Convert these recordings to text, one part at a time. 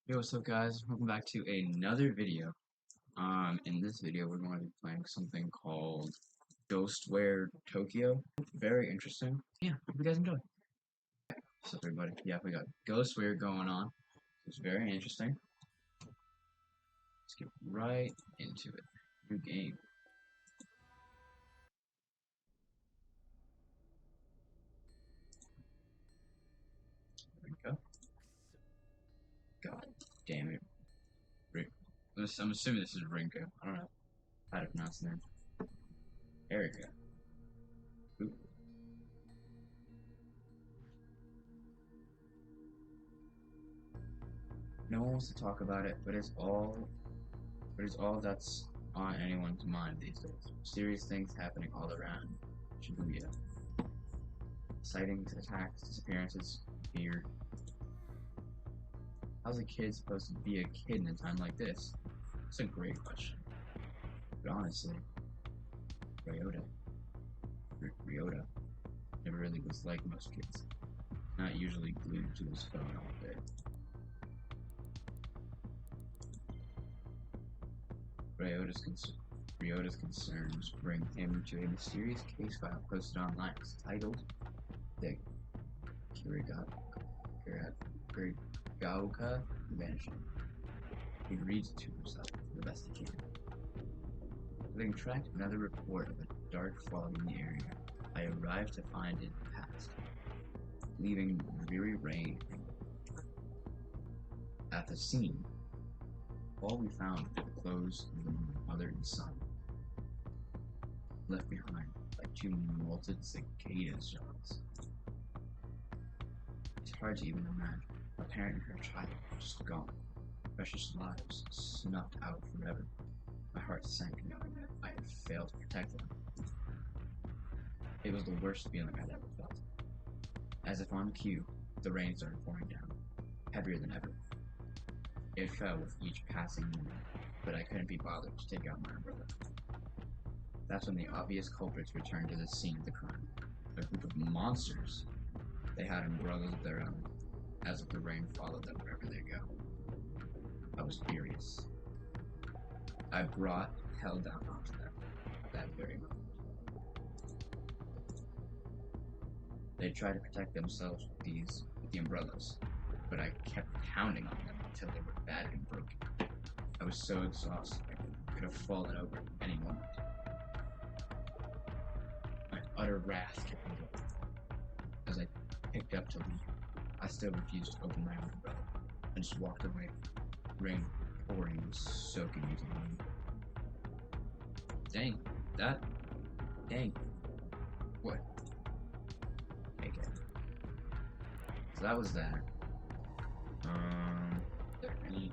Yo, what's up guys? Welcome back to another video. In this video we're going to be playing something called Ghostwire Tokyo. Very interesting. Yeah, hope you guys enjoy. What's up everybody? Yeah, we got Ghostwire going on. It's very interesting. Let's get right into it. New game. There we go. God damn it. I'm assuming this is Rinko. I don't know how to pronounce the name. There we go. Oop. No one wants to talk about it, but it's all that's on anyone's mind these days. Serious things happening all around Shibuya. Sightings, attacks, disappearances, fear. How's a kid supposed to be a kid in a time like this? It's a great question. But honestly, Ryota, Ryota never really was like most kids. Not usually glued to his phone all day. Ryota's concerns bring him to a mysterious case file posted online. It's titled The Kurigauka Vanishing. He reads it to himself the best he can. Having tracked another report of a dark fog in the area, I arrived to find it passed, leaving dreary rain. At the scene, all we found were the clothes of the mother and son, left behind by two molted cicada shells. It's hard to even imagine a parent and her child just gone, precious lives snuffed out forever. My heart sank knowing I had failed to protect them. It was the worst feeling I'd ever felt. As if on cue, the rain started pouring down, heavier than ever. It fell with each passing moment, but I couldn't be bothered to take out my umbrella. That's when the obvious culprits returned to the scene of the crime. A group of monsters. They had umbrellas of their own, as if the rain followed them wherever they go. I was furious. I brought hell down onto them at that very moment. They tried to protect themselves with the umbrellas, but I kept pounding on them until they were battered and broken. I was so exhausted I could have fallen over at any moment. My utter wrath kept me going. As I picked up to leave, I still refused to open my own umbrella and just walked away. Rain pouring and soaking into the room. Dang, dang, what? Okay. So that was that. There any...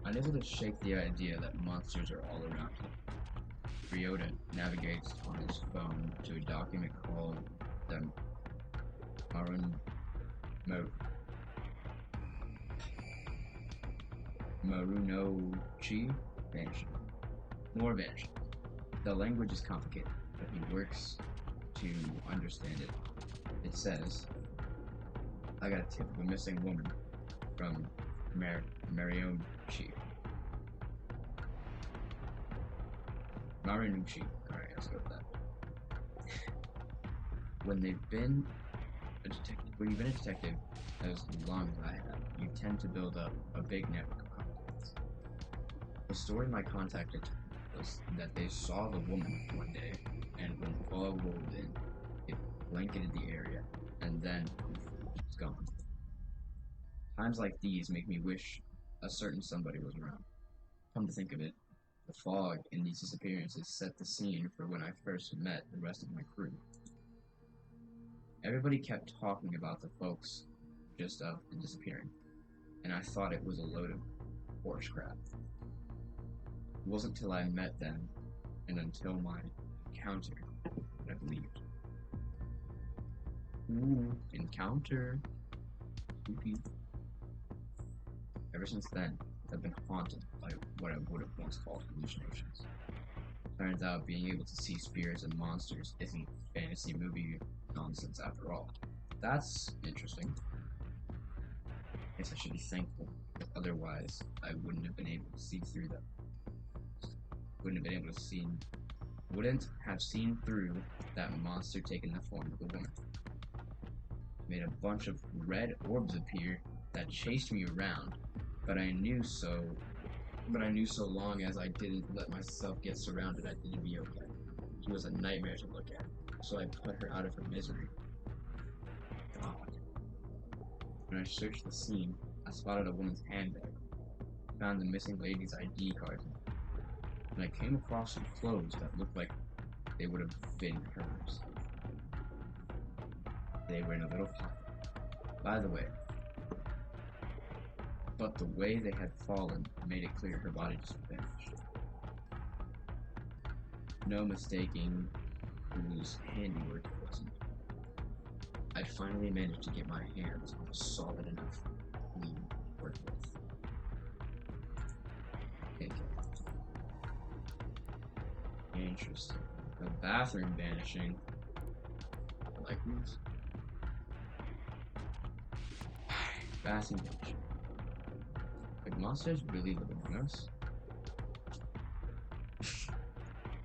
Unable to shake the idea that monsters are all around him, Ryota navigates on his phone to a document called the Marun Marunochi Vanishing. More vanishing. The language is complicated, but he works to understand it. It says, I got a tip of a missing woman from Marionucci. Marinucci. Alright, let's go with that. When you've been a detective as long as I have, you tend to build up a big network of contacts. The story my contact told was that they saw the woman one day, and when the fog rolled in, it blanketed the area, and then it was gone. Times like these make me wish a certain somebody was around. Come to think of it, the fog in these disappearances set the scene for when I first met the rest of my crew. Everybody kept talking about the folks just up and disappearing, and I thought it was a load of horse crap. It wasn't till I met them and until my encounter that I believed. Ooh, encounter. Spooky. Ever since then, I've been haunted by what I would have once called hallucinations. Turns out being able to see spirits and monsters isn't fantasy movie nonsense after all. That's interesting. guess I should be thankful, because otherwise I wouldn't have been able to see through them. Wouldn't have seen through that monster taking the form of a woman. It made a bunch of red orbs appear that chased me around, but I knew so long as I didn't let myself get surrounded, I'd be okay. She was a nightmare to look at, so I put her out of her misery. God. When I searched the scene, I spotted a woman's handbag, found the missing lady's ID card, and I came across some clothes that looked like they would have been hers. They were in a little pocket. But the way they had fallen made it clear her body just vanished. No mistaking whose handiwork it wasn't. I'd finally managed to get my hands on a solid enough lead to work with. Okay. Interesting. The bathroom vanishing. I like these. Bathroom vanishing. Like monsters really live among us?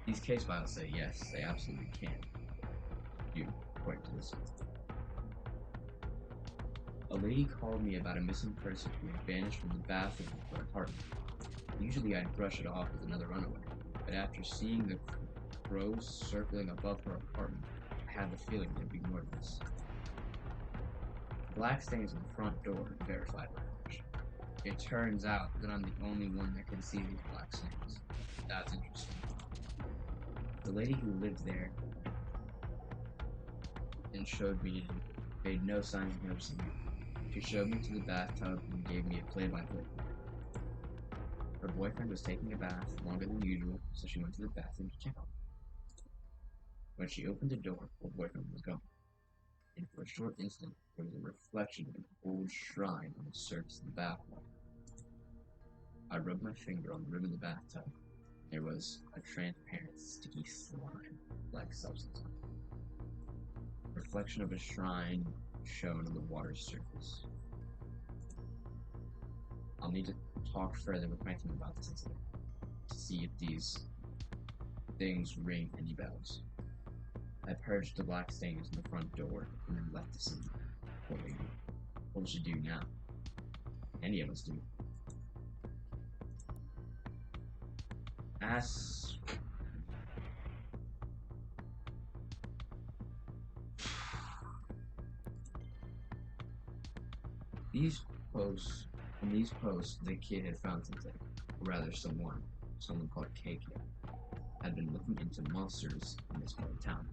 These case files say yes, they absolutely can. You, according to this. A lady called me about a missing person who had vanished from the bathroom of her apartment. Usually I'd brush it off as another runaway, but after seeing the crows circling above her apartment, I had the feeling they'd ignore this. The black stains on the front door verified my hunch. It turns out that I'm the only one that can see these black stains. That's interesting. The lady who lived there and showed me in made no signs of noticing me. She showed me to the bathtub and gave me a play-by-play. Her boyfriend was taking a bath longer than usual, so she went to the bathroom to check on him. When she opened the door, her boyfriend was gone, and for a short instant there was a reflection of an old shrine on the surface of the bathwater. I rubbed my finger on the rim of the bathtub. There was a transparent, sticky slime-like substance on it. The reflection of a shrine shone on the water's surface. I'll need to talk further with my team about this incident to see if these things ring any bells. I purged the black stains on the front door and then left the scene. What would you do now? Any of us do. In these posts, the kid had found something, or rather someone called KK, had been looking into monsters in this part of town.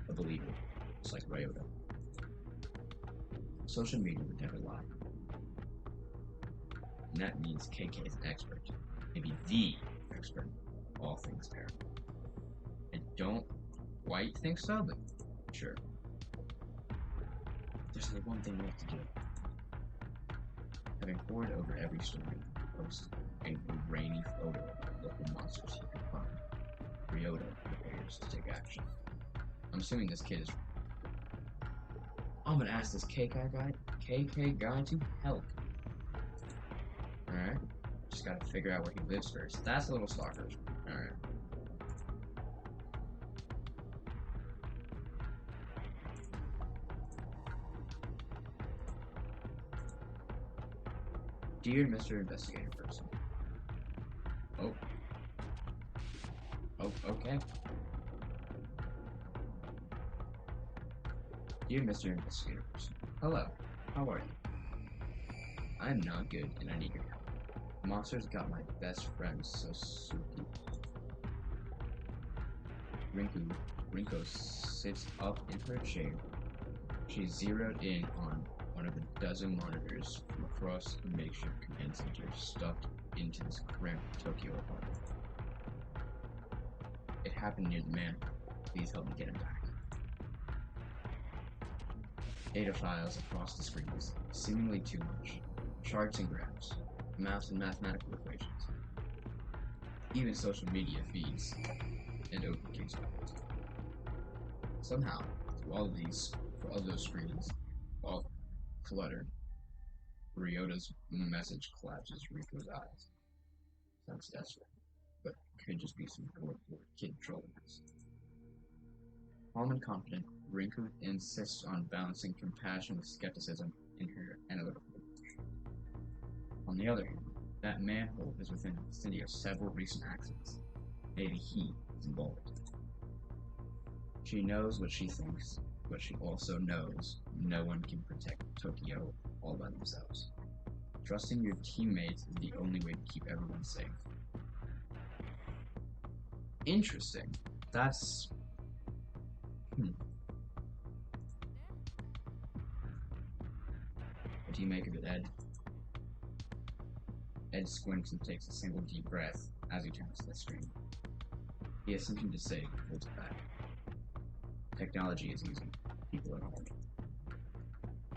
A believer, just like Ryota. Social media would never lie. And that means KK is an expert. Maybe the expert in all things paranormal. I don't quite think so, but sure. There's only one thing left to do. Having pored over every story, post, and grainy photo about local monsters he could find, Ryota prepares to take action. I'm assuming this kid is... I'm gonna ask this KK guy to help. Alright. Just gotta figure out where he lives first. That's a little stalkerish. Alright. Dear Mr. Investigator Person. Oh, okay. Dear Mr. Investigator Person. Hello. How are you? I'm not good and I need your help. Monsters got my best friend Sosuke. Rinko sits up in her chair. She's zeroed in on one of a dozen monitors from across a makeshift command center stuffed into this cramped Tokyo apartment. It happened near the manhole. Please help me get him back. Data files across the screens, seemingly too much. Charts and graphs, maths and mathematical equations. Even social media feeds and open case files. Somehow, through all of those screens, all cluttered, Ryota's message collapses Riku's eyes. Sounds desperate, but could just be some poor kid trolling us. Calm and confident, Rinku insists on balancing compassion with skepticism in her analytical approach. On the other hand, that manhole is within the vicinity of several recent accidents. Maybe he is involved. She knows what she thinks, but she also knows no one can protect Tokyo all by themselves. Trusting your teammates is the only way to keep everyone safe. Interesting. That's... What do you make of it, Ed? Ed squints and takes a single deep breath as he turns to the screen. He has something to say, but holds it back. Technology is easy. People are hard.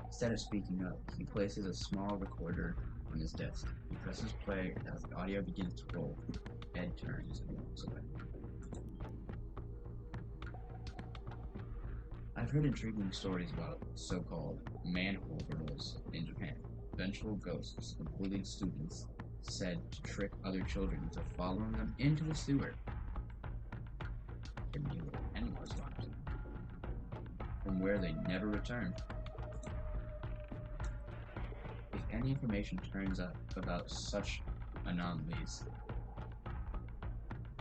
Instead of speaking up, he places a small recorder on his desk. He presses play, and as the audio begins to roll, Ed turns and walks away. I've heard intriguing stories about so-called manhole girls in Japan. Vengeful ghosts of bullied students said to trick other children into following them into the sewer. Give me a little Pennywise vibes. From where they never return. If any information turns up about such anomalies,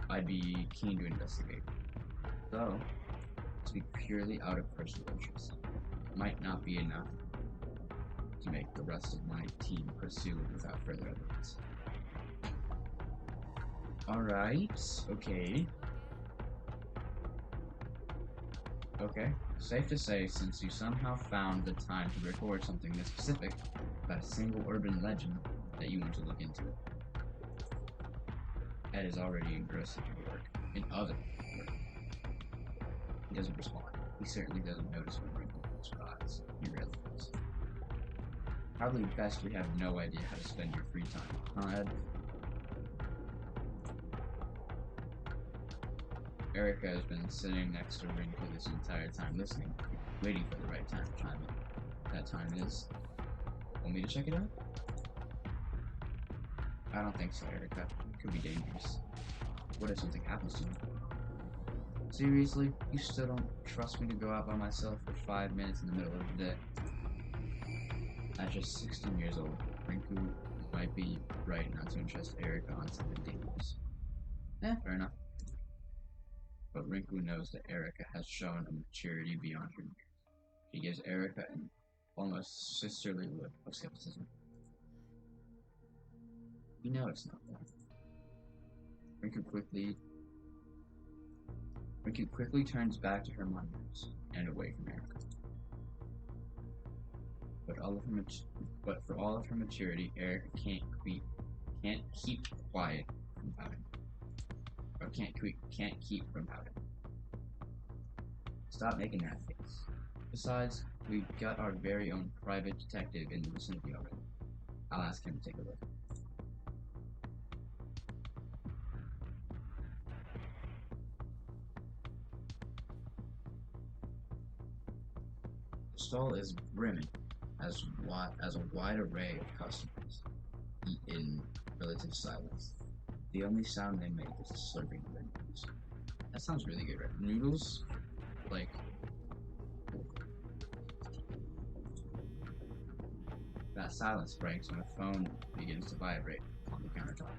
I'd be keen to investigate. Though, to be purely out of personal interest, might not be enough to make the rest of my team pursue it without further evidence. Alright, okay. Okay, safe to say, since you somehow found the time to record something this specific about a single urban legend, that you want to look into it. Ed is already engrossed in her work, in other work. He doesn't respond. He certainly doesn't notice when Rinku rolls her eyes. He rarely does. Probably best we have no idea how to spend your free time, huh, Ed? Erica has been sitting next to Rinku this entire time, listening, waiting for the right time to chime in. That time is... Want me to check it out? I don't think so, Erica. It could be dangerous. What if something happens to me? Seriously? You still don't trust me to go out by myself for 5 minutes in the middle of the day? At just 16 years old, Rinku might be right not to entrust Erica on something dangerous. Fair enough. But Rinku knows that Erica has shown a maturity beyond her years. She gives Erica an almost sisterly look of skepticism. You know it's not that. Rinku quickly turns back to her monitors and away from Erica. But for all of her maturity, Erica can't keep quiet from pouting. Or can't keep from pouting. Stop making that face. Besides, we've got our very own private detective in the vicinity already. I'll ask him to take a look. The stall is brimming as a wide array of customers eat in relative silence. The only sound they make is the slurping of their noodles. That sounds really good, right? Noodles? Like... That silence breaks when a phone begins to vibrate on the countertop.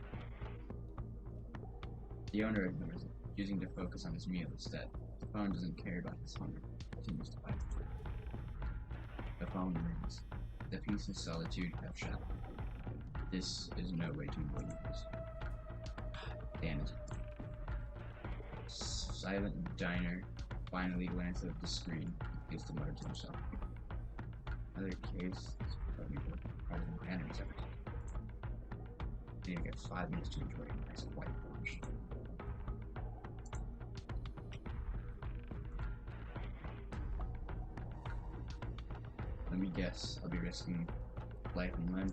The owner ignores it, choosing to focus on his meal instead. The phone doesn't care about his hunger. It continues to vibrate. The phone rings. The peace and solitude have shattered. This is no way to avoid news. Damn it. Silent diner finally glances at the screen and begins to mutter to himself. Another case is probably harder than my enemies ever did. Need to get 5 minutes to enjoy a nice quiet lunch. Let me guess, I'll be risking life and limb.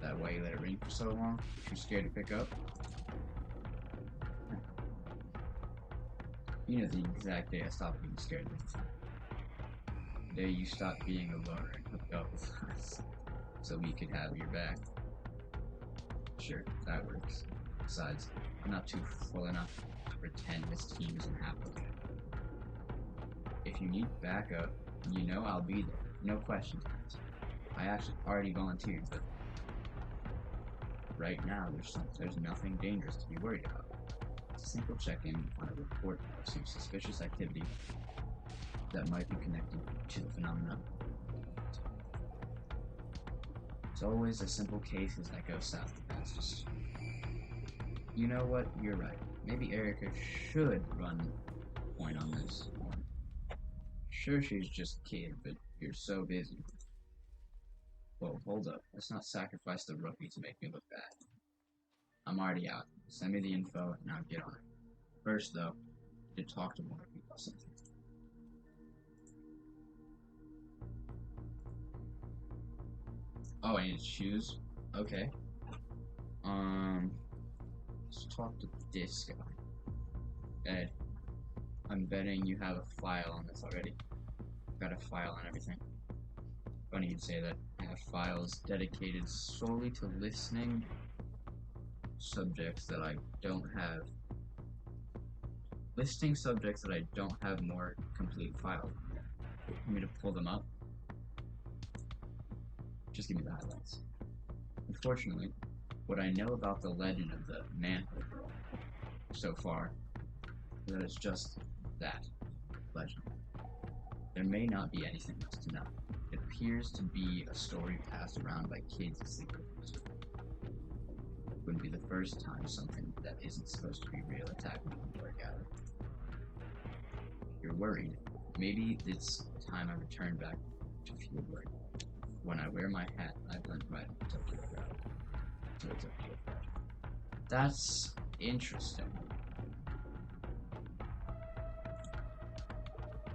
That why you let it ring for so long? Too scared to pick up? You know the exact day I stopped being scared of anything. The day you stopped being a loner and hooked up with us, so we could have your back. Sure, that works. Besides, I'm not too full enough to pretend this team isn't half okay. If you need backup, you know I'll be there. No questions asked. I actually already volunteered, but right now there's nothing dangerous to be worried about. It's a simple check-in on a report of some suspicious activity that might be connected to the phenomenon. It's always the simple cases that go south the fastest. You know what? You're right. Maybe Erica should run point on this one. Sure, she's just a kid, but you're so busy. Whoa, hold up. Let's not sacrifice the rookie to make me look bad. I'm already out. Send me the info and I'll get on it. First, though, to talk to more people about something. Oh, I need to choose? Okay. Let's talk to this guy. Ed, I'm betting you have a file on this already. Got a file on everything. Funny you'd say that. I have files dedicated solely to listening subjects that I don't have. Listing subjects that I don't have more complete files on. Want me to pull them up? Just give me the highlights. Unfortunately, what I know about the legend of the manhole girl so far is that it's just that legend. There may not be anything else to know. It appears to be a story passed around by kids as sleepovers. Wouldn't be the first time something that isn't supposed to be real attacked me in work out. You're worried. Maybe it's time I return back to fieldwork. When I wear my hat, I blend right into Tokyo crowd. To a Tokyo crowd. That's interesting.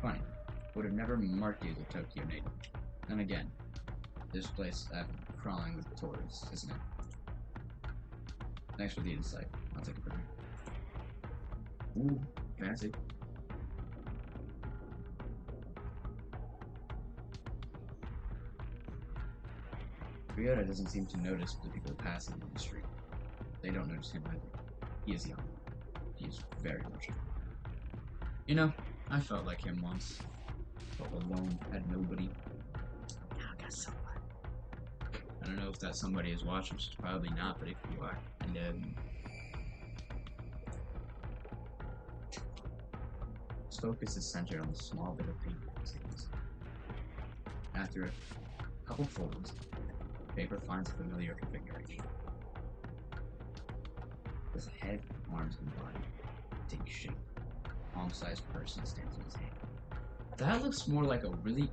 Funny. Would have never marked you as a Tokyo native. Then again, this place I've been crawling with tourists, isn't it? Thanks for the insight. I'll take it from you. Ooh, fancy. Ryota doesn't seem to notice the people passing in the street. They don't notice him either. He is young. He is very much young. You know, I felt like him once. Felt alone, had nobody. Now I got somebody. I don't know if that somebody is watching, she's probably not, but if you are, and his focus is centered on the small bit of paint in his hands. After a couple folds, the paper finds a familiar configuration. With a head, arms, and body, take shape. A palm-sized person stands in his hand. That looks more like a really...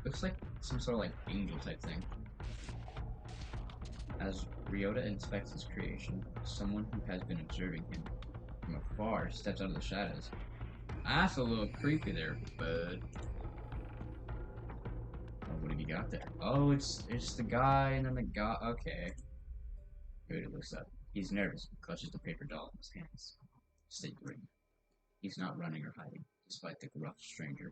looks like some sort of like angel type thing. As Ryota inspects his creation, someone who has been observing him from afar steps out of the shadows. That's a little creepy there, bud. Oh, what have you got there? Oh, it's the guy and then the guy. Okay. Ryota looks up. He's nervous and clutches the paper doll in his hands. Stay green. He's not running or hiding, despite the gruff stranger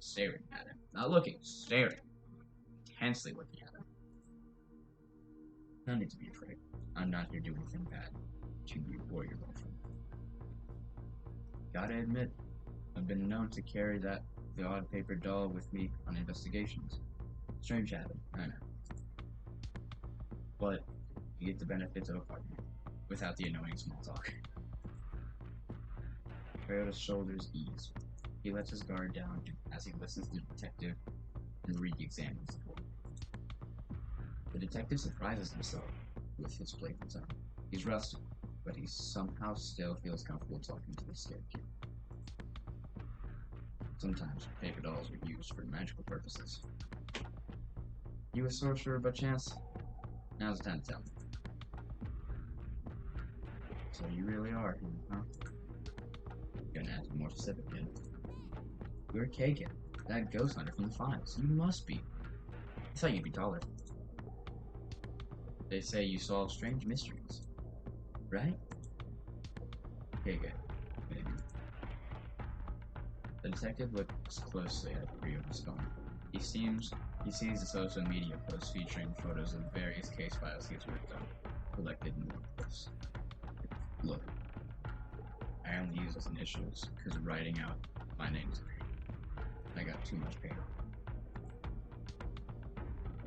staring at him. Not looking, staring. Intensely looking at him. No need to be afraid. I'm not here to do anything bad to you or your girlfriend. Gotta admit, I've been known to carry the odd paper doll with me on investigations. Strange habit, I know. But you get the benefits of a partner, without the annoying small talk. Ryota's shoulders ease. He lets his guard down as he listens to the detective and re-examines the board. The detective surprises himself with his playful tone. He's rusty, but he somehow still feels comfortable talking to the scared kid. Sometimes paper dolls are used for magical purposes. You a sorcerer by chance? Now's the time to tell me. So you really are him, huh? Gonna have to be more specific, kid. You're Kagan, that ghost hunter from the files. You must be. I thought you'd be taller. They say you solve strange mysteries, right? Kagan, maybe. The detective looks closely at Ryo's phone. He sees the social media posts featuring photos of various case files he has worked on, collected in notebooks. Look, I only use his initials because writing out my name is pain. I got too much pain on.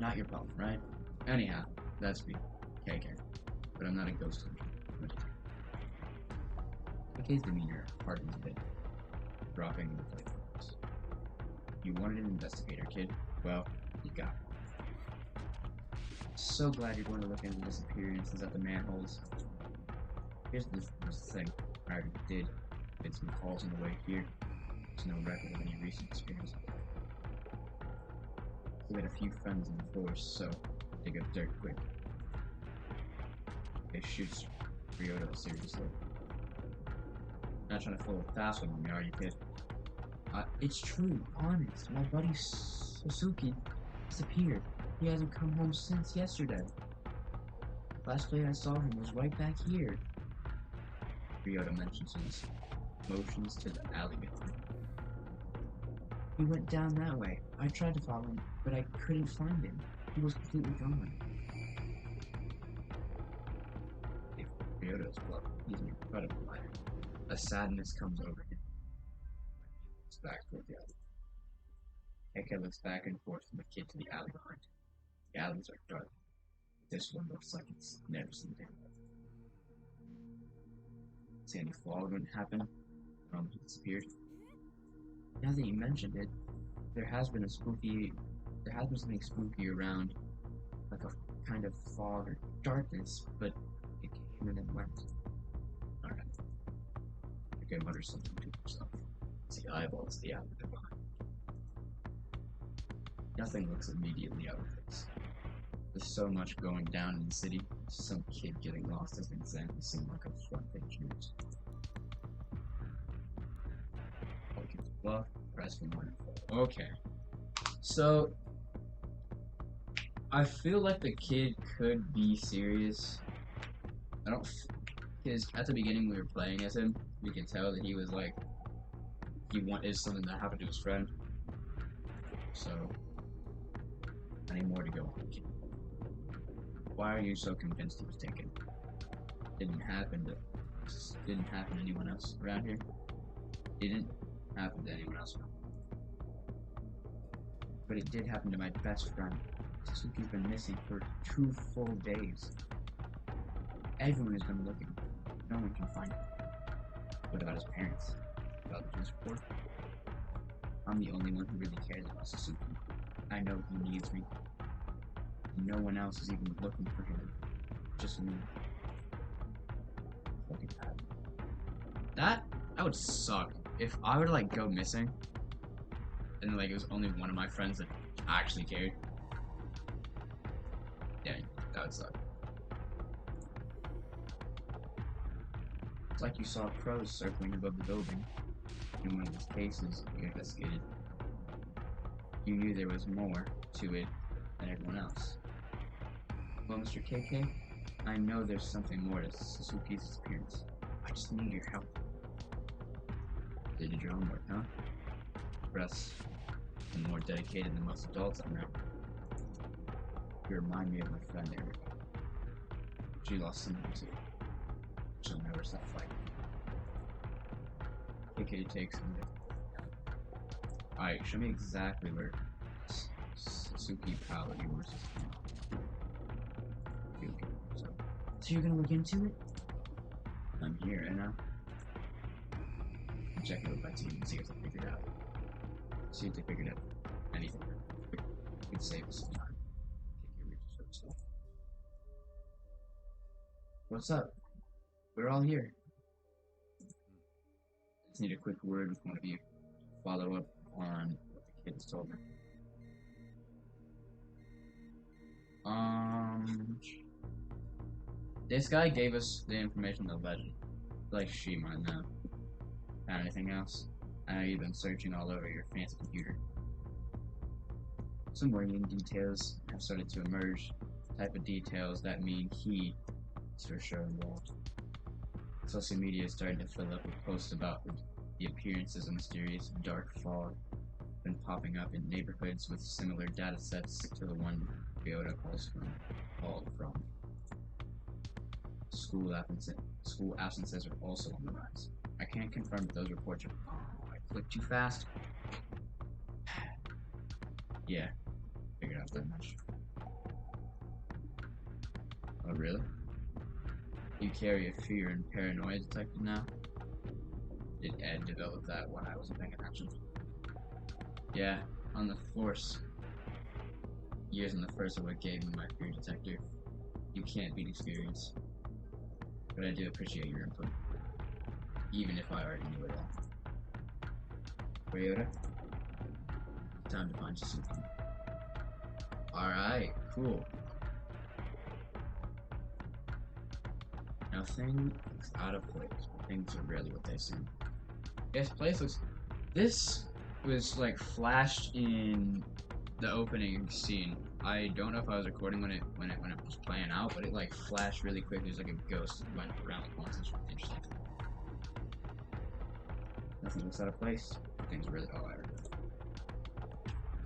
Not your problem, right? Anyhow, that's me, KK. But I'm not a ghost hunter. I'm a detective. KK's demeanor hardens a bit, dropping into playfulness. You wanted an investigator, kid? Well, you got one. So glad you're going to look into the disappearances at the manholes. Here's the thing. I already did some calls on the way here. There's no record of any recent disappearances. We got a few friends in the force, so dig up dirt quick. They shoot Ryota seriously. Not trying to pull a fast one on me, are you, kid? It's true, honest. My buddy Suzuki disappeared. He hasn't come home since yesterday. Last day I saw him was right back here. Ryota mentions his motions to the alley behind. He went down that way. I tried to follow him, but I couldn't find him. He was completely gone. If Ryota's bluff, he's an incredible liar. A sadness comes over him. He looks back toward the alley. Eka looks back and forth from the kid to the alley behind him. The alleys are dark. This one looks like it's never seen daylight. See any flaw wouldn't happen when he disappeared? Now that you mentioned it, there has been something spooky around, like a kind of fog or darkness, but it came and then went. Alright. Okay, mutter something to himself. As he eyeballs the alley behind. Nothing looks immediately out of place. There's so much going down in the city, some kid getting lost as an example seemed like a front page news. Okay, well, press for more info. Okay. So, I feel like the kid could be serious. Because at the beginning we were playing as him, we could tell that he was like, he wanted something that happened to his friend. So, I need more to go on. Why are you so convinced he was taken? Didn't happen to anyone else around here? Didn't happen to anyone else. But it did happen to my best friend. Suzuki's been missing for 2 full days. Everyone has been looking. No one can find him. What about his parents? About the police report? I'm the only one who really cares about Suzuki. I know he needs me. No one else is even looking for him. Just me. Look at that. That would suck. If I were to like go missing, and like it was only one of my friends that actually cared. Yeah, that would suck. It's like you saw crows circling above the building. In one of these cases you investigated. You knew there was more to it than everyone else. Well, Mr. KK, I know there's something more to Suzuki's disappearance. I just need your help. You did your homework, huh? Press. And more dedicated than most adults I know. You remind me of my friend Erica. She lost someone too. She'll never stop fighting. KK takes me. Alright, show me exactly where Suzuki pal of yours is. Okay, so you're gonna look into it? I'm here, and I'm checking with my team and see if they figured out. See if they figured out anything. It could save us some time. What's up? We're all here. Just need a quick word with one of you. Follow up on what the kids told me. This guy gave us the information on the legend. Like she might know. Found anything else? I know you've been searching all over your fancy computer. Some worrying details have started to emerge. Type of details that mean he is for sure involved. Social media is starting to fill up with posts about The appearance is a mysterious dark fog, been popping up in neighborhoods with similar data sets to the one Toyota called from. School absences are also on the rise. I can't confirm if those reports are. Oh, I clicked too fast. Yeah, figured out that much. Oh, really? You carry a fear and paranoia detected now? Did Ed develop that when I wasn't paying attention? Yeah, on the force. Years on the force are what gave me my fear detector. You can't beat experience. But I do appreciate your input, even if I already knew it all. Toyota, time to find you something. Alright, cool. Nothing is out of place, but things are really what they seem. This place looks. This was like flashed in the opening scene. I don't know if I was recording when it was playing out, but it like flashed really quick. There's like a ghost that went around the corner. It's really interesting. Nothing looks out of place. Things really. Oh, I remember.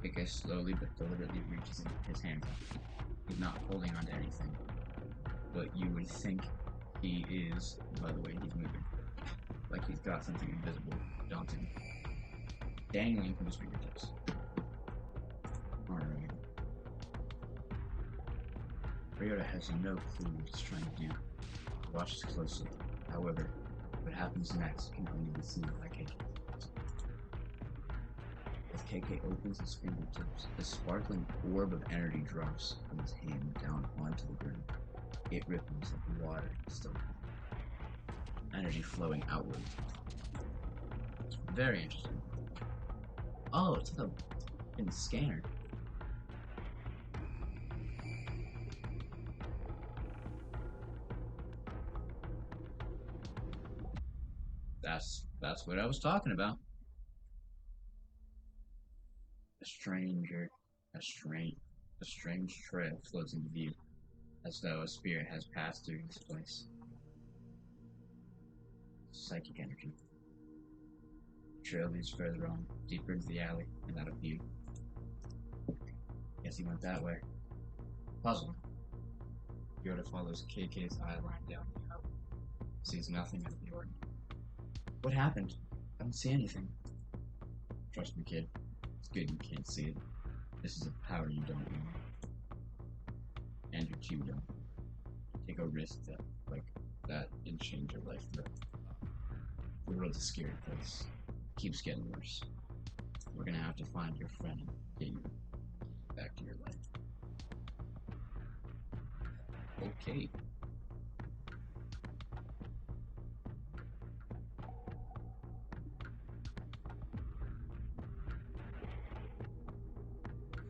KK slowly but deliberately reaches his hands up. He's not holding onto anything, but you would think he is by the way he's moving. Like he's got something invisible, daunting, dangling from his fingertips. Alright. Ryota has no clue what he's trying to do. He watches closely. However, what happens next can only be seen by KK. As KK opens his fingertips, a sparkling orb of energy drops from his hand down onto the ground. It ripples like water in a still pond. Energy flowing outward. Very interesting. Oh, it's like a scanner. That's what I was talking about. A strange trail floats into view, as though a spirit has passed through this place. Psychic energy. The trail leads further on, deeper into the alley, and out of view. Guess he went that way. Puzzling. Yoda follows KK's eye line down the alley. Sees nothing out of the ordinary. What happened? I don't see anything. Trust me, kid. It's good you can't see it. This is a power you don't want. And your two don't. Take a risk like that and change your life forever. The world's a scary place. It keeps getting worse. We're gonna have to find your friend and get you back to your life. Okay.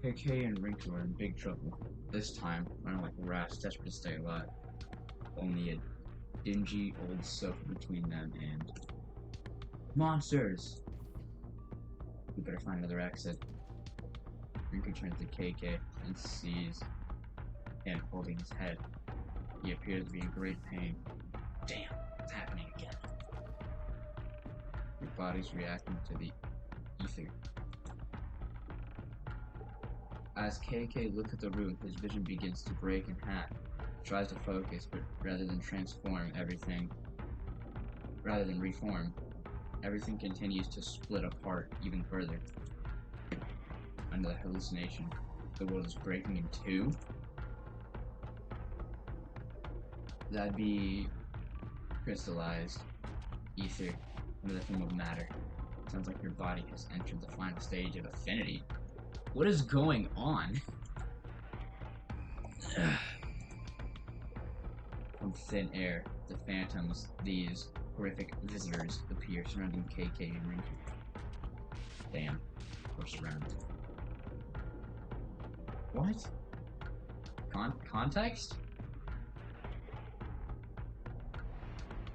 KK and Rinku are in big trouble. This time, running like rats, desperate to stay alive. Only a dingy old sofa between them and monsters. We better find another exit. Rinku turns to KK and sees him holding his head. He appears to be in great pain. Damn, it's happening again. Your body's reacting to the ether. As KK looks at the room, his vision begins to break in half. He tries to focus, but rather than reform, everything continues to split apart even further. Under the hallucination, the world is breaking in two. That'd be crystallized ether under the form of matter. Sounds like your body has entered the final stage of affinity. What is going on? From thin air, the phantoms, these horrific visitors, appear surrounding KK and Rinku. Damn, we're surrounded. What? Context?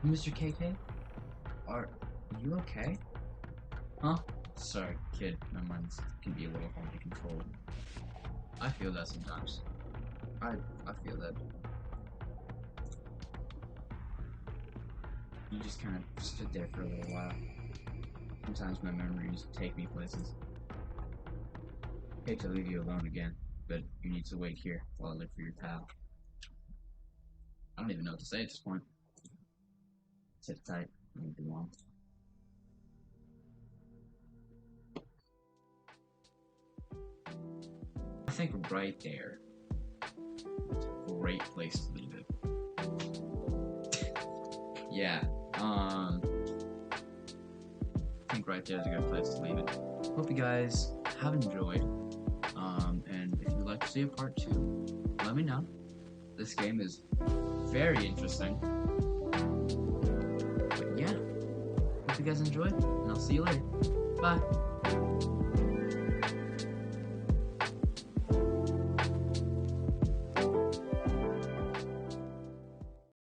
Mr. KK? Are you okay? Huh? Sorry, kid, my mind can be a little hard to control. I feel that sometimes. I feel that. You just kind of stood there for a little while. Sometimes my memories take me places. Hate to leave you alone again, but you need to wait here while I look for your pal. I don't even know what to say at this point. Sit tight, I won't be long. I think right there is a great place to leave it. Yeah, I think right there is a good place to leave it. Hope you guys have enjoyed. And if you'd like to see a part 2, let me know. This game is very interesting. But yeah, hope you guys enjoyed, and I'll see you later. Bye.